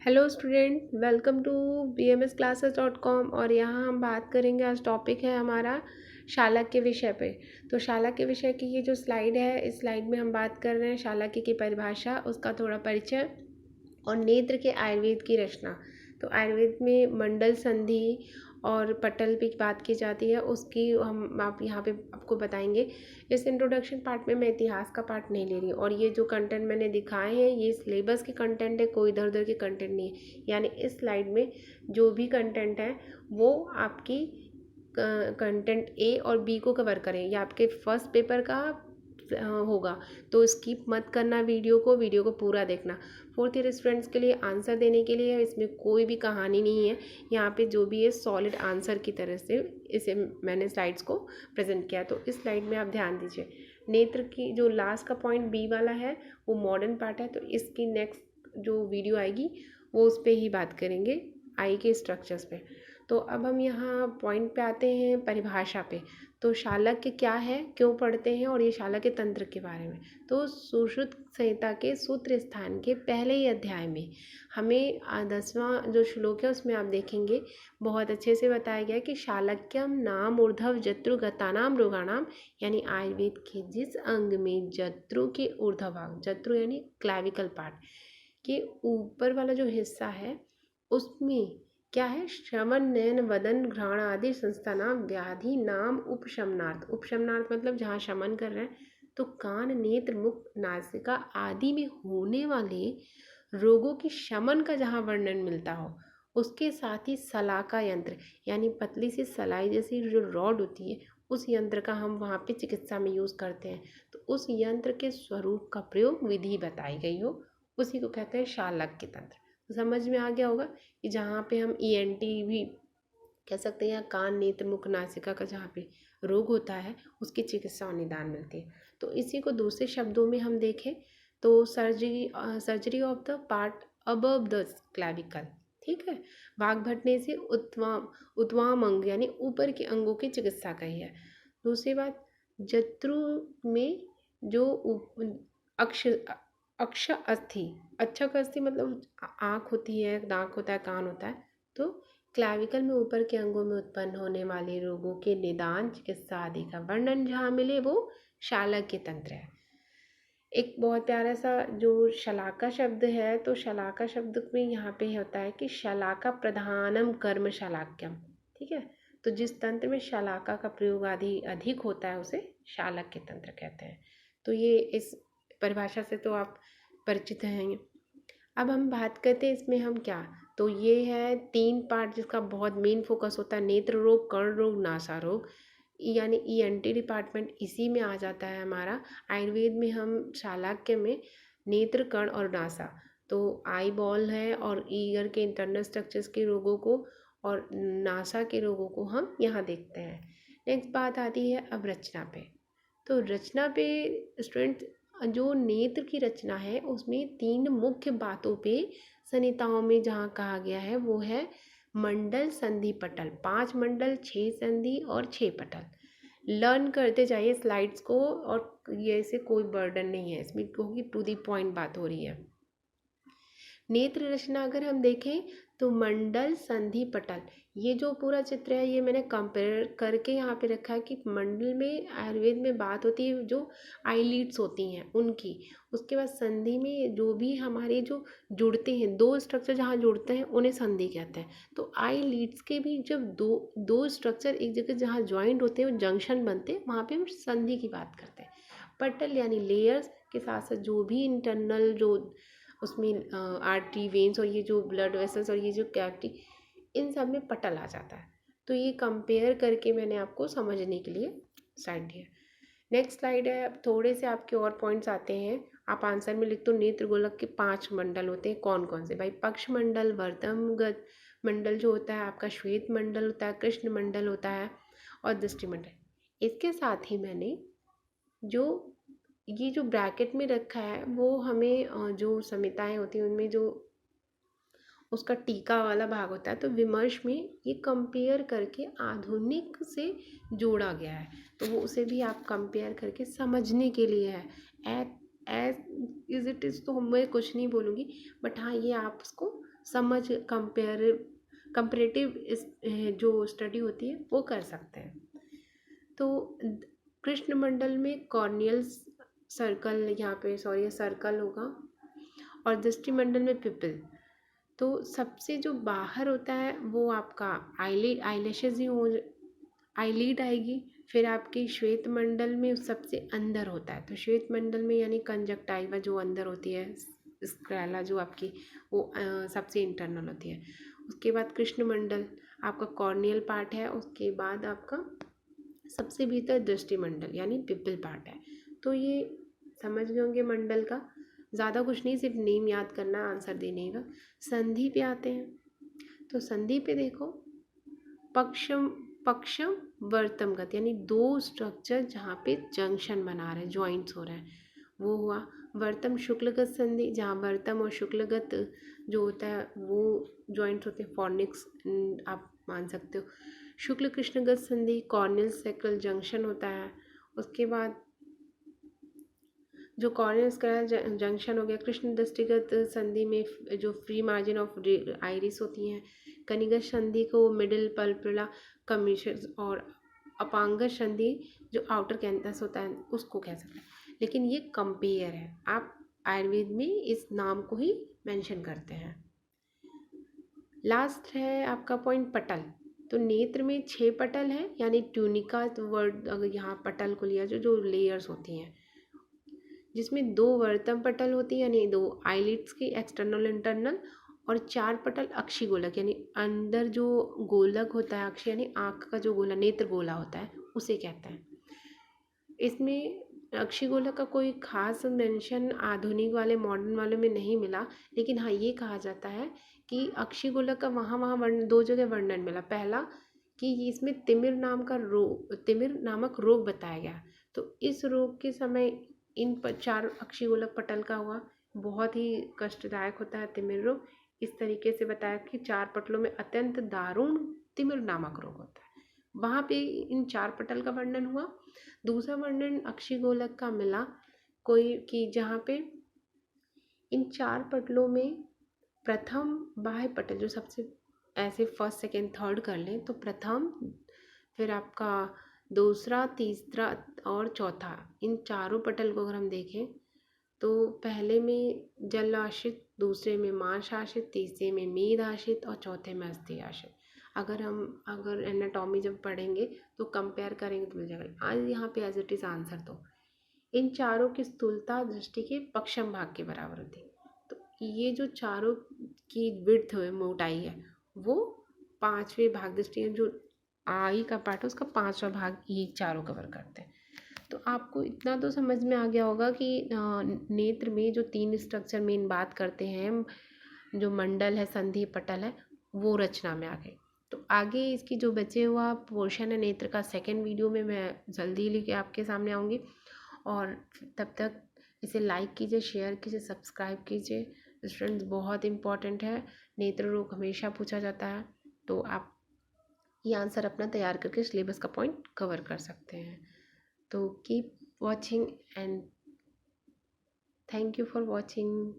Hello student, welcome to bmsclasses.com। और यहाँ हम बात करेंगे, आज टॉपिक है हमारा शालाक्य विषय पे। तो शालाक्य विषय की ये जो स्लाइड है, इस स्लाइड में हम बात कर रहे हैं शालाक्य की परिभाषा, उसका थोड़ा परिचय और नेत्र के आयुर्वेद की रचना। तो आयुर्वेद में मंडल, संधि और पटल की बात की जाती है, उसकी हम आप यहाँ पे आपको बताएंगे। इस इंट्रोडक्शन पार्ट में मैं इतिहास का पार्ट नहीं ले रही, और ये जो कंटेंट मैंने दिखाए हैं ये सिलेबस के कंटेंट है, कोई इधर उधर के कंटेंट नहीं है। यानी इस स्लाइड में जो भी कंटेंट है वो आपकी कंटेंट ए और बी को कवर करें, या आपके फर्स्ट पेपर का होगा। तो स्किप मत करना वीडियो को पूरा देखना। फोर्थ ईयर स्टूडेंट्स के लिए आंसर देने के लिए इसमें कोई भी कहानी नहीं है, यहाँ पे जो भी है सॉलिड आंसर की तरह से इसे मैंने स्लाइड्स को प्रेजेंट किया। तो इस स्लाइड में आप ध्यान दीजिए, नेत्र की जो लास्ट का पॉइंट बी वाला है वो मॉडर्न पार्ट है। तो इसकी नेक्स्ट जो वीडियो आएगी वो उस पर ही बात करेंगे, आई के स्ट्रक्चर्स पे। तो अब हम यहाँ पॉइंट पे आते हैं, परिभाषा पे। तो शालाक्य क्या है, क्यों पढ़ते हैं, और ये शालाक्य तंत्र के बारे में। तो सुश्रुत संहिता के सूत्र स्थान के पहले ही अध्याय में हमें 10वां जो श्लोक है उसमें आप देखेंगे बहुत अच्छे से बताया गया कि शालाक्यम नाम ऊर्ध्व जत्रुगतानाम रोगाणाम, यानी आयुर्वेद के जिस अंग में जत्रु के ऊर्ध्व भाग, जत्रु यानी क्लैविकल पार्ट के ऊपर वाला जो हिस्सा है उसमें क्या है, श्रवण नयन वदन घ्राण आदि संस्थानाम व्याधि नाम उपशमनार्थ। उपशमनार्थ मतलब जहाँ शमन कर रहे हैं। तो कान, नेत्र, मुख, नासिका आदि में होने वाले रोगों की शमन का जहाँ वर्णन मिलता हो, उसके साथ ही सलाका यंत्र यानी पतली सी सलाई जैसी जो रॉड होती है, उस यंत्र का हम वहाँ पे चिकित्सा में यूज़ करते हैं। तो उस यंत्र के स्वरूप का प्रयोग विधि बताई गई हो, उसी को कहते हैं शालाक्य तंत्र। तो समझ में आ गया होगा कि जहाँ पे हम ENT भी कह सकते हैं, या कान, नेत्र, मुख, नासिका का जहाँ पे रोग होता है उसकी चिकित्सा और निदान मिलती है। तो इसी को दूसरे शब्दों में हम देखें तो surgery of the part above the clavicle, ठीक है। भाग भटने से उत्वाम अंग यानी ऊपर के अंगों की चिकित्सा कही है। दूसरी बात, जत्रु में जो अक्ष अक्ष अस्थि, अच्छक अस्थि मतलब आँख होती है, नाक होता है, कान होता है। तो क्लैविकल में ऊपर के अंगों में उत्पन्न होने वाले रोगों के निदान, चिकित्सा आदि का वर्णन जहाँ मिले वो शालाक्य तंत्र है। एक बहुत प्यारा सा जो शलाका शब्द है, तो शलाका शब्द में यहाँ पे होता है कि शलाका प्रधानम कर्म शालाक्यम, ठीक है। तो जिस तंत्र में शलाका का प्रयोग आदि अधिक होता है उसे शालाक्य तंत्र कहते हैं। तो ये इस परिभाषा से तो आप परिचित हैं। अब हम बात करते हैं इसमें हम क्या, तो ये है 3 पार्ट जिसका बहुत मेन फोकस होता है, नेत्र रोग, कर्ण रोग, नासा रोग, यानी ENT डिपार्टमेंट इसी में आ जाता है हमारा। आयुर्वेद में हम शालाक्य में नेत्र, कर्ण और नासा, तो आई बॉल है और ईयर के इंटरनल स्ट्रक्चर्स के रोगों को और नासा के रोगों को हम यहाँ देखते हैं। नेक्स्ट बात आती है अब रचना पे। तो रचना पे स्टूडेंट, जो नेत्र की रचना है उसमें 3 मुख्य बातों पे संहिताओं में जहाँ कहा गया है वो है मंडल, संधि, पटल। 5 मंडल, 6 संधि और 6 पटल। लर्न करते जाइए स्लाइड्स को, और ये से कोई बर्डन नहीं है इसमें, क्योंकि टू दी पॉइंट बात हो रही है। नेत्र रचना अगर हम देखें तो मंडल, संधि, पटल, ये जो पूरा चित्र है ये मैंने कंपेयर करके यहाँ पे रखा है कि मंडल में आयुर्वेद में बात होती है जो आईलिड्स होती हैं उनकी। उसके बाद संधि में जो भी हमारे जो जुड़ते हैं, 2 स्ट्रक्चर जहाँ जुड़ते हैं उन्हें संधि कहते हैं। तो आईलिड्स के भी जब दो स्ट्रक्चर एक जगह जहाँ ज्वाइंट होते हैं, जंक्शन बनते हैं, वहाँ पे हम संधि की बात करते हैं। पटल यानी लेयर्स के साथ साथ जो भी इंटरनल जो उसमें आर्टरी, वेन्स और ये जो ब्लड वेसल्स और ये जो कैविटी, इन सब में पटल आ जाता है। तो ये कंपेयर करके मैंने आपको समझने के लिए स्लाइड दिया। नेक्स्ट स्लाइड है, अब थोड़े से आपके और पॉइंट्स आते हैं। आप आंसर में लिख दो, नेत्र गोलक के 5 मंडल होते हैं, कौन कौन से भाई? पक्ष मंडल, वर्तमगत मंडल जो होता है आपका, श्वेत मंडल होता है, कृष्ण मंडल होता है और दृष्टि मंडल। इसके साथ ही मैंने जो ये जो ब्रैकेट में रखा है वो हमें जो संहिताएं होती हैं उनमें जो उसका टीका वाला भाग होता है, तो विमर्श में ये कंपेयर करके आधुनिक से जोड़ा गया है। तो वो उसे भी आप कंपेयर करके समझने के लिए है। एज इज इट इज़ तो मैं कुछ नहीं बोलूँगी, बट हाँ ये आप उसको समझ कंपेरेटिव जो स्टडी होती है वो कर सकते हैं। तो कृष्ण मंडल में कॉर्नियल सर्कल, यहाँ पे सॉरी सर्कल होगा, और दृष्टि मंडल में पिपल। तो सबसे जो बाहर होता है वो आपका आईलिड, आईलैशेज ही हो, आईलिड आएगी। फिर आपकी श्वेत मंडल में सबसे अंदर होता है, तो श्वेत मंडल में यानी कंजक्टाइवा जो अंदर होती है, स्क्लेरा जो आपकी वो सबसे इंटरनल होती है। उसके बाद कृष्ण मंडल आपका कॉर्नियल पार्ट है। उसके बाद आपका सबसे भीतर दृष्टि मंडल यानी पिपल पार्ट है। तो ये समझ गए होंगे मंडल का, ज़्यादा कुछ नहीं, सिर्फ नेम याद करना, आंसर देने का। संधि पे आते हैं, तो संधि पे देखो पक्षम पक्षम वर्तमगत यानी दो स्ट्रक्चर जहाँ पे जंक्शन बना रहे हैं, ज्वाइंट्स हो रहे हैं, वो हुआ। वर्तम शुक्लगत संधि, जहाँ वर्तम और शुक्लगत जो होता है वो ज्वाइंट्स होते हैं, फॉर्निक्स आप मान सकते हो। शुक्ल कृष्णगत संधि कॉर्नियल सेक्रल जंक्शन होता है। उसके बाद जो कॉर्नियल स्क्लेरल जंक्शन हो गया। कृष्ण दृष्टिगत संधि में जो फ्री मार्जिन ऑफ आइरिस होती हैं। कनिगत संधि को मिडिल पल्पेला कमीशन, और अपांगस संधि जो आउटर कैंथस होता है उसको कह सकते हैं। लेकिन ये कंपेयर है, आप आयुर्वेद में इस नाम को ही मेंशन करते हैं। लास्ट है आपका पॉइंट पटल। तो नेत्र में 6 पटल है, यानी ट्यूनिका वर्ड अगर यहाँ पटल को लिया जो लेयर्स होती हैं, जिसमें 2 वर्तम पटल होती हैं यानी 2 आईलिड्स की एक्सटर्नल इंटरनल, और 4 पटल अक्षी गोलक यानी अंदर जो गोलक होता है, अक्षी यानी आँख का जो गोला, नेत्र गोला होता है उसे कहते हैं। इसमें अक्षी गोलक का कोई खास मेंशन आधुनिक वाले मॉडर्न वाले में नहीं मिला, लेकिन हाँ ये कहा जाता है कि अक्षी गोलक का वहाँ वर्णन 2 जगह वर्णन मिला। पहला कि इसमें तिमिर नामक रोग बताया गया। तो इस रोग के समय इन 4 अक्षी गोलक पटल का हुआ, बहुत ही कष्टदायक होता है तिमिर रोग। इस तरीके से बताया कि 4 पटलों में अत्यंत दारुण तिमिर नामक रोग होता है, वहाँ पे इन 4 पटल का वर्णन हुआ। दूसरा वर्णन अक्षी गोलक का मिला कोई कि जहाँ पे इन 4 पटलों में प्रथम बाह्य पटल जो सबसे ऐसे फर्स्ट सेकेंड थर्ड कर लें तो प्रथम, फिर आपका दूसरा, तीसरा और चौथा, इन चारों पटल को अगर हम देखें तो पहले में जल आश्रित, दूसरे में मांस आश्रित, तीसरे में मेद आश्रित और चौथे में अस्थि आश्रित। अगर एनाटॉमी जब पढ़ेंगे तो कंपेयर करेंगे तो मिल जाएगा। आज यहाँ पे एज इट इज़ आंसर दो। इन चारों की स्थूलता दृष्टि के पक्षम भाग के बराबर होती है। तो ये जो चारों की विड्थ है, मोटाई है, वो 5वें भाग दृष्टि जो आई का पार्ट है उसका 5वां भाग ये चारों कवर करते हैं। तो आपको इतना तो समझ में आ गया होगा कि नेत्र में जो 3 स्ट्रक्चर मेन बात करते हैं, जो मंडल है, संधि, पटल है, वो रचना में आ गए। तो आगे इसकी जो बचे हुआ पोर्शन है नेत्र का, सेकेंड वीडियो में मैं जल्दी लेके आपके सामने आऊँगी। और तब तक इसे लाइक कीजिए, शेयर कीजिए, सब्सक्राइब कीजिए। स्टूडेंट्स बहुत इंपॉर्टेंट है, नेत्र रोग हमेशा पूछा जाता है, तो आप ये आंसर अपना तैयार करके सिलेबस का पॉइंट कवर कर सकते हैं। तो keep watching and thank you for watching.